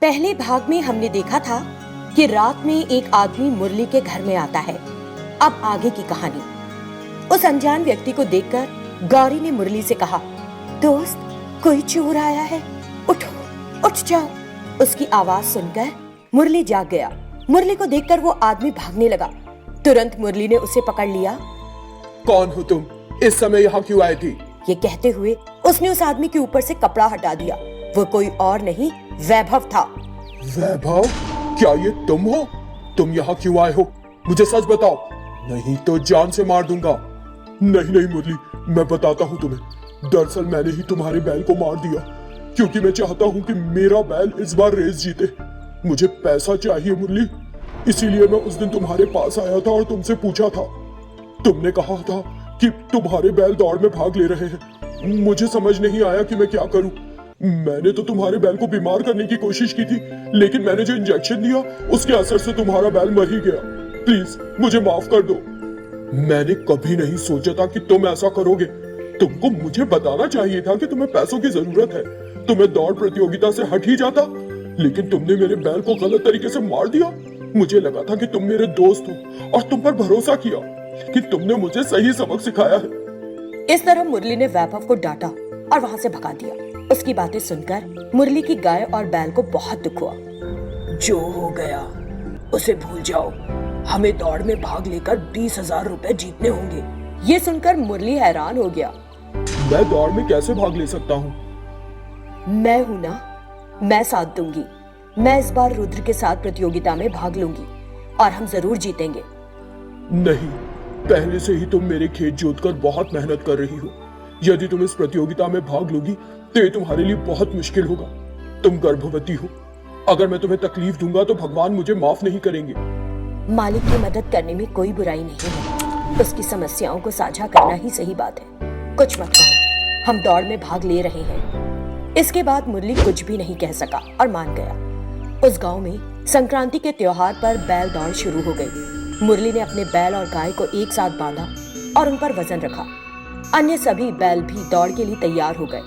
पहले भाग में हमने देखा था कि रात में एक आदमी मुरली के घर में आता है। अब आगे की कहानी। उस अनजान व्यक्ति को देखकर गौरी ने मुरली से कहा, दोस्त, कोई चोर आया है, उठो, उठ जाओ। उसकी आवाज सुनकर मुरली जाग गया। मुरली को देखकर वो आदमी भागने लगा। तुरंत मुरली ने उसे पकड़ लिया। कौन हो तुम? इस समय यहाँ क्यों आई थी? ये कहते हुए उसने उस आदमी के ऊपर से कपड़ा हटा दिया। वो कोई और नहीं, वैभव था। वैभव, क्या ये तुम हो? तुम यहाँ क्यों आए हो? मुझे सच बताओ, नहीं तो जान से मार दूंगा। नहीं मुरली, मैं बताता हूँ तुम्हें। दरअसल मैंने ही तुम्हारे बैल को मार दिया क्योंकि मैं चाहता हूँ कि मेरा बैल इस बार रेस जीते। मुझे पैसा चाहिए मुरली, इसीलिए मैं उस दिन तुम्हारे पास आया था और तुमसे पूछा था। तुमने कहा था कि तुम्हारे बैल दौड़ में भाग ले रहे हैं। मुझे समझ नहीं आया कि मैं क्या करूं। मैंने तो तुम्हारे बैल को बीमार करने की कोशिश की थी, लेकिन मैंने जो इंजेक्शन दिया उसके असर से तुम्हारा बैल मर ही गया। प्लीज मुझे माफ कर दो। मैंने कभी नहीं सोचा था कि तुम ऐसा करोगे। तुमको मुझे बताना चाहिए था कि तुम्हें पैसों की जरूरत है। तुम्हें दौड़ प्रतियोगिता से हट ही जाता, लेकिन तुमने मेरे बैल को गलत तरीके से मार दिया। मुझे लगा था कि तुम मेरे दोस्त हो और तुम पर भरोसा किया कि तुमने मुझे सही सबक सिखाया है। इस तरह मुरली ने वैभव को डांटा और वहां से भगा दिया। उसकी बातें सुनकर मुरली की गाय और बैल को बहुत दुख हुआ। जो हो गया उसे भूल जाओ। हमें दौड़ में भाग लेकर 20,000 रुपए जीतने होंगे। ये सुनकर मुरली हैरान हो गया। मैं दौड़ में कैसे भाग ले सकता हूँ? मैं हूं ना, मैं साथ दूंगी। मैं इस बार रुद्र के साथ प्रतियोगिता में भाग लूंगी और हम जरूर जीतेंगे। नहीं, पहले से ही तुम मेरे खेत जोतकर बहुत मेहनत कर रही हो। यदि तुम इस प्रतियोगिता में भाग लोगी तो ये तुम्हारे लिए बहुत मुश्किल होगा। तुम गर्भवती हो। अगर मैं तुम्हें तकलीफ दूंगा तो भगवान मुझे माफ नहीं करेंगे। मालिक की मदद करने में कोई बुराई नहीं है। उसकी समस्याओं को साझा करना ही सही बात है। कुछ मत कहो, हम दौड़ में भाग ले रहे हैं। इसके बाद मुरली कुछ भी नहीं कह सका और मान गया। उस गांव में संक्रांति के त्योहार पर बैल दौड़ शुरू हो गई। मुरली ने अपने बैल और गाय को एक साथ बांधा और उन पर वजन रखा। अन्य सभी बैल भी दौड़ के लिए तैयार हो गए।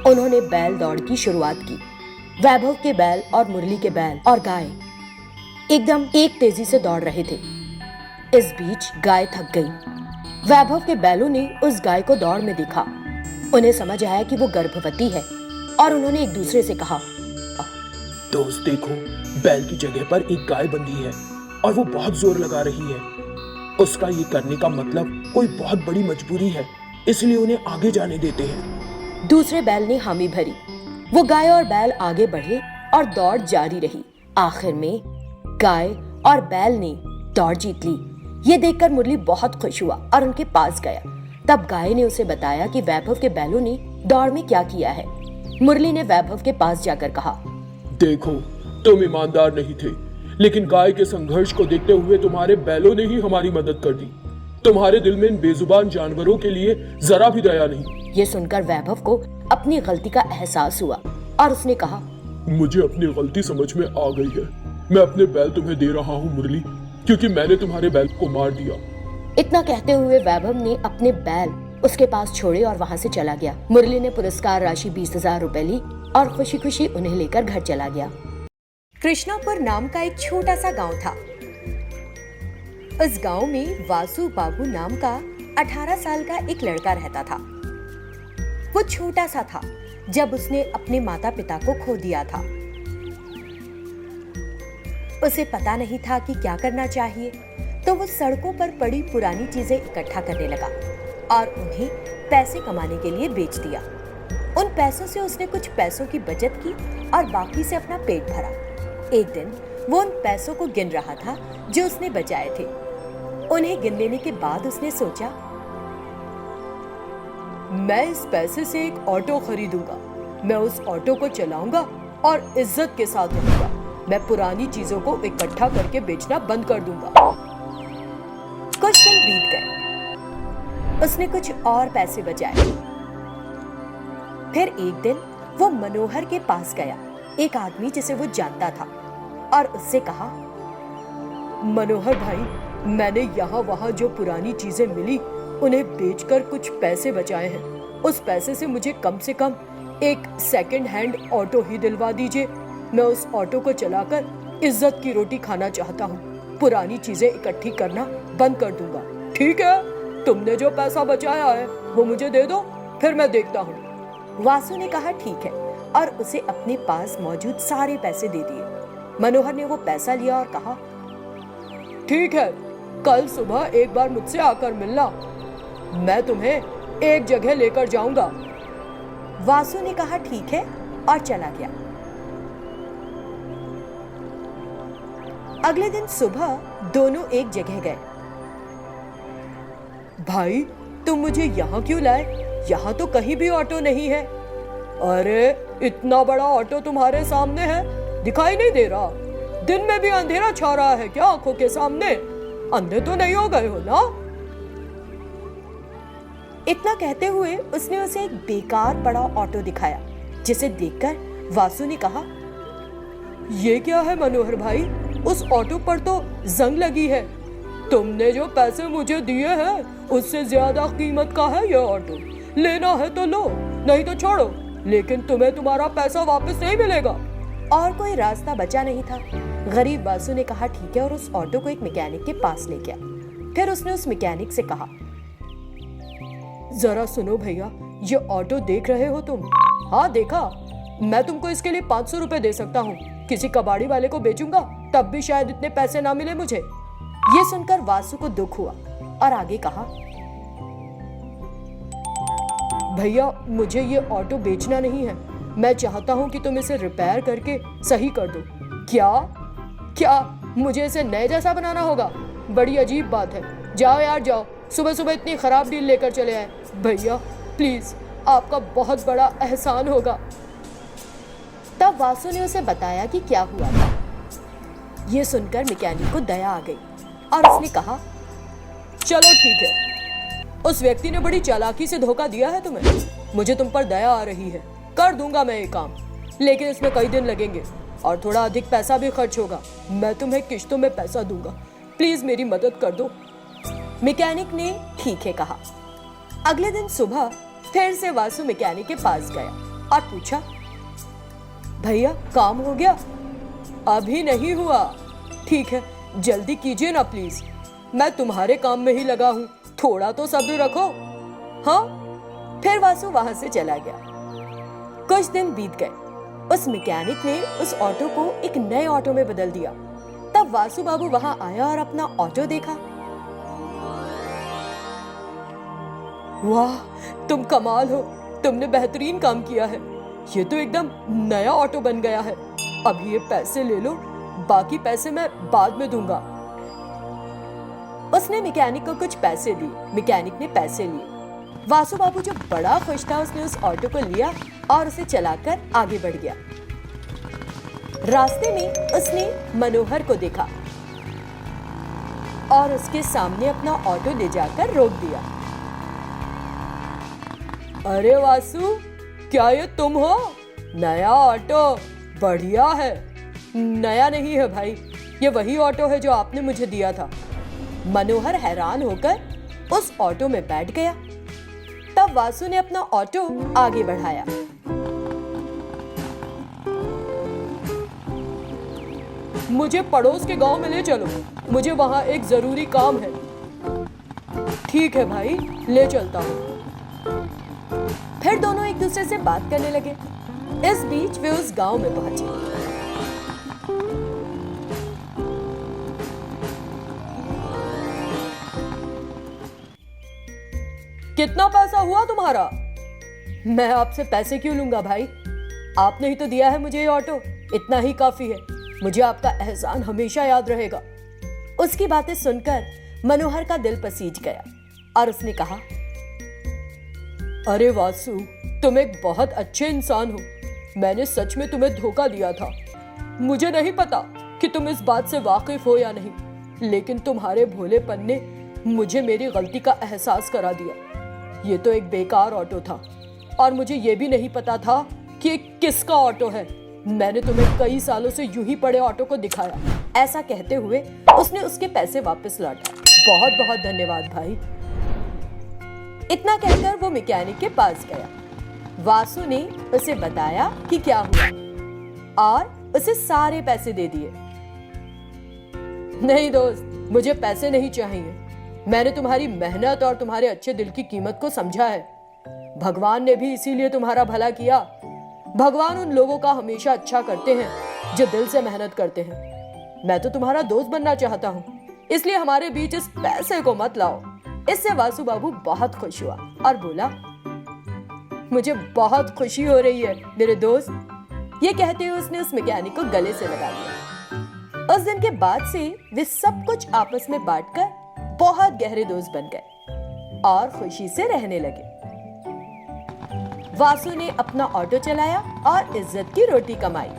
उन्होंने बैल दौड़ की शुरुआत की। वैभव के बैल और मुरली के बैल और गाय एकदम एक तेजी से दौड़ रहे थे। इस बीच गाय थक गई। वैभव के बैलों ने उस गाय को दौड़ में देखा। उन्हें समझ आया कि वो गर्भवती है और उन्होंने एक दूसरे से कहा, दोस्त देखो, बैल की जगह पर एक गाय बंधी है और वो बहुत जोर लगा रही है। उसका ये करने का मतलब कोई बहुत बड़ी मजबूरी है, इसलिए उन्हें आगे जाने देते हैं। दूसरे बैल ने हामी भरी। वो गाय और बैल आगे बढ़े और दौड़ जारी रही। आखिर में गाय और बैल ने दौड़ जीत ली। ये देखकर मुरली बहुत खुश हुआ और उनके पास गया। तब गाय ने उसे बताया कि वैभव के बैलों ने दौड़ में क्या किया है। मुरली ने वैभव के पास जाकर कहा, देखो, तुम ईमानदार नहीं थे, लेकिन गाय के संघर्ष को देखते हुए तुम्हारे बैलों ने ही हमारी मदद कर दी। तुम्हारे दिल में इन बेजुबान जानवरों के लिए जरा भी दया नहीं। ये सुनकर वैभव को अपनी गलती का एहसास हुआ और उसने कहा, मुझे अपनी गलती समझ में आ गई है। मैं अपने बैल तुम्हें दे रहा हूँ मुरली, क्योंकि मैंने तुम्हारे बैल को मार दिया। इतना कहते हुए वैभव ने अपने बैल उसके पास छोड़े और वहाँ से चला गया। मुरली ने पुरस्कार राशि 20,000 रुपए ली और खुशी खुशी उन्हें लेकर घर चला गया। कृष्णापुर नाम का एक छोटा सा गांव था। उस गांव में वासु बाबू नाम का 18 साल का एक लड़का रहता था। वो छोटा सा था जब उसने अपने माता पिता को खो दिया था। उसे पता नहीं था कि क्या करना चाहिए, तो वो सड़कों पर पड़ी पुरानी चीजें इकट्ठा करने लगा और उन्हें पैसे कमाने के लिए बेच दिया। उन पैसों से उसने कुछ पैसों की बचत की और बाकी से अपना पेट भरा। एक दिन वो उन पैसों को गिन रहा था जो उसने बचाए थे। उन्हें गिन लेने के बाद उसने सोचा, मैं इस पैसे से एक ऑटो खरीदूंगा। मैं उस ऑटो को चलाऊंगा और इज्जत के साथ रहूंगा। मैं पुरानी चीजों को इकट्ठा करके बेचना बंद कर दूंगा। कुछ दिन बीत गए। उसने कुछ और पैसे बचाए। फिर एक दिन वो मनोहर के पास गया, एक आदमी जिसे वो जानता था, और उससे कहा, मनोहर भाई, मैंने यहाँ वहाँ जो पुरानी चीजें मिली उन्हें बेचकर कुछ पैसे बचाए हैं। उस पैसे से मुझे कम से कम एक सेकंड हैंड ऑटो ही दिलवा दीजिए। मैं उस ऑटो को चलाकर इज्जत की रोटी खाना चाहता हूँ। पुरानी चीजें इकट्ठी करना बंद कर दूंगा। ठीक है, तुमने जो पैसा बचाया है वो मुझे दे दो, फिर मैं देखता हूँ। वासु ने कहा ठीक है और उसे अपने पास मौजूद सारे पैसे दे दिए। मनोहर ने वो पैसा लिया और कहा, ठीक है, कल सुबह एक बार मुझसे आकर मिलना, मैं तुम्हें एक जगह लेकर जाऊंगा। वासु ने कहा ठीक है और चला गया। अगले दिन सुबह दोनों एक जगह गए। भाई, तुम मुझे यहाँ क्यों लाए? यहाँ तो कहीं भी ऑटो नहीं है। अरे, इतना बड़ा ऑटो तुम्हारे सामने है, दिखाई नहीं दे रहा? दिन में भी अंधेरा छा रहा है क्या आंखों के सामने? अंधे तो नहीं हो गए हो ना? इतना कहते हुए उसने उसे एक बेकार पड़ा ऑटो दिखाया, जिसे देखकर वासु ने कहा, ये क्या है मनोहर भाई? उस ऑटो पर तो जंग लगी है। तुमने जो पैसे मुझे दिए हैं उससे ज्यादा कीमत का है ये ऑटो। लेना है तो लो, नहीं तो छोड़ो, लेकिन तुम्हें तुम्हारा पैसा वापस नहीं मिलेगा। और कोई रास्ता बचा नहीं था। गरीब वासु ने कहा ठीक है और उस ऑटो को एक मैकेनिक के पास ले गया। फिर उसने उस मैकेनिक से कहा, जरा सुनो भैया, ये ऑटो देख रहे हो तुम? हाँ देखा, मैं तुमको इसके लिए 500 रुपए दे सकता हूँ। किसी कबाड़ी वाले को बेचूंगा तब भी शायद इतने पैसे ना मिले मुझे। ये सुनकर वासु को दुख हुआ और आगे कहा, भैया मुझे ये ऑटो बेचना नहीं है, मैं चाहता हूँ कि तुम इसे रिपेयर करके सही कर दो। क्या मुझे इसे नए जैसा बनाना होगा? बड़ी अजीब बात है। जाओ यार जाओ, सुबह सुबह इतनी खराब डील लेकर चले आए। भैया प्लीज, आपका बहुत बड़ा एहसान होगा। तब वासु ने उसे बताया कि क्या हुआ था। ये सुनकर मैकेनिक को दया आ गई और उसने कहा, चलो ठीक है, उस व्यक्ति ने बड़ी चालाकी से धोखा दिया है तुम्हें, मुझे तुम पर दया आ रही है, कर दूंगा मैं ये काम, लेकिन इसमें कई दिन लगेंगे और थोड़ा अधिक पैसा भी खर्च होगा। मैं तुम्हें किश्तों में पैसा दूंगा, प्लीज मेरी मदद कर दो। मैकेनिक ने ठीक है कहा। अगले दिन सुबह फिर से वासु मैकेनिक के पास गया और पूछा, भैया काम हो गया? अभी नहीं हुआ। ठीक है, जल्दी कीजिए ना प्लीज, मैं तुम्हारे काम में ही लगा हूँ, थोड़ा तो सब्र रखो। हाँ, फिर वासु वहां से चला गया। कुछ दिन बीत गए। उस मैकेनिक ने उस ऑटो को एक नए ऑटो में बदल दिया। तब वासु बाबू वहां आया और अपना ऑटो देखा। वाह, तुम कमाल हो, तुमने बेहतरीन काम किया है, ये तो एकदम नया ऑटो बन गया है। अभी ये पैसे ले लो, बाकी पैसे मैं बाद में दूंगा। उसने मैकेनिक को कुछ पैसे दिए, मैकेनिक ने पैसे लिए। वासु बाबू जो बड़ा खुश था, उसने उस ऑटो को लिया और उसे चलाकर आगे बढ़ गया। रास्ते में उसने मनोहर को देखा और उसके सामने अपना ऑटो ले जाकर रोक दिया। अरे वासु, क्या ये तुम हो? नया ऑटो, बढ़िया है। नया नहीं है भाई, ये वही ऑटो है जो आपने मुझे दिया था। मनोहर हैरान होकर उस ऑटो में बैठ गया। तब वासु ने अपना ऑटो आगे बढ़ाया। मुझे पड़ोस के गांव में ले चलो, मुझे वहां एक जरूरी काम है। ठीक है भाई, ले चलता हूँ। फिर दोनों एक दूसरे से बात करने लगे। इस बीच वे उस गांव में पहुंचे। कितना पैसा हुआ तुम्हारा? मैं आपसे पैसे क्यों लूंगा भाई, आपने ही तो दिया है मुझे ये ऑटो, इतना ही काफी है। मुझे आपका एहसान हमेशा याद रहेगा। उसकी बातें सुनकर मनोहर का दिल पसीज गया और उसने कहा, अरे वासु, तुम एक बहुत अच्छे इंसान हो। मैंने सच में तुम्हें धोखा दिया था। मुझे नहीं पता कि तुम इस बात से वाकिफ हो या नहीं, लेकिन तुम्हारे भोलेपन ने मुझे मेरी गलती का एहसास करा दिया। ये तो एक बेकार ऑटो था और मुझे ये भी नहीं पता था कि ये किसका ऑटो है। मैंने तुम्हें कई सालों से यूं ही पड़े ऑटो को दिखाया। ऐसा कहते हुए उसने उसके पैसे वापस लौटाए। बहुत बहुत धन्यवाद भाई। इतना कहकर वो मैकेनिक के पास गया। वासु ने उसे बताया कि क्या हुआ और उसे सारे पैसे दे दिए। नहीं दोस्त, मुझे पैसे नहीं चाहिए। मैंने तुम्हारी मेहनत और तुम्हारे अच्छे दिल की कीमत को समझा है। भगवान ने भी इसीलिए तुम्हारा भला किया। भगवान उन लोगों का हमेशा अच्छा करते हैं जो दिल से मेहनत करते हैं। मैं तो तुम्हारा दोस्त बनना चाहता हूँ, इसलिए हमारे बीच इस पैसे को मत लाओ। इससे वासु बाबू बहुत खुश हुआ और बोला, मुझे बहुत खुशी हो रही है मेरे दोस्त। ये कहते हुए उसने उस मैकेनिक को गले से लगा लिया। उस दिन के बाद से वे सब कुछ आपस में बांटकर बहुत गहरे दोस्त बन गए और खुशी से रहने लगे। वासु ने अपना ऑटो चलाया और इज्जत की रोटी कमाई।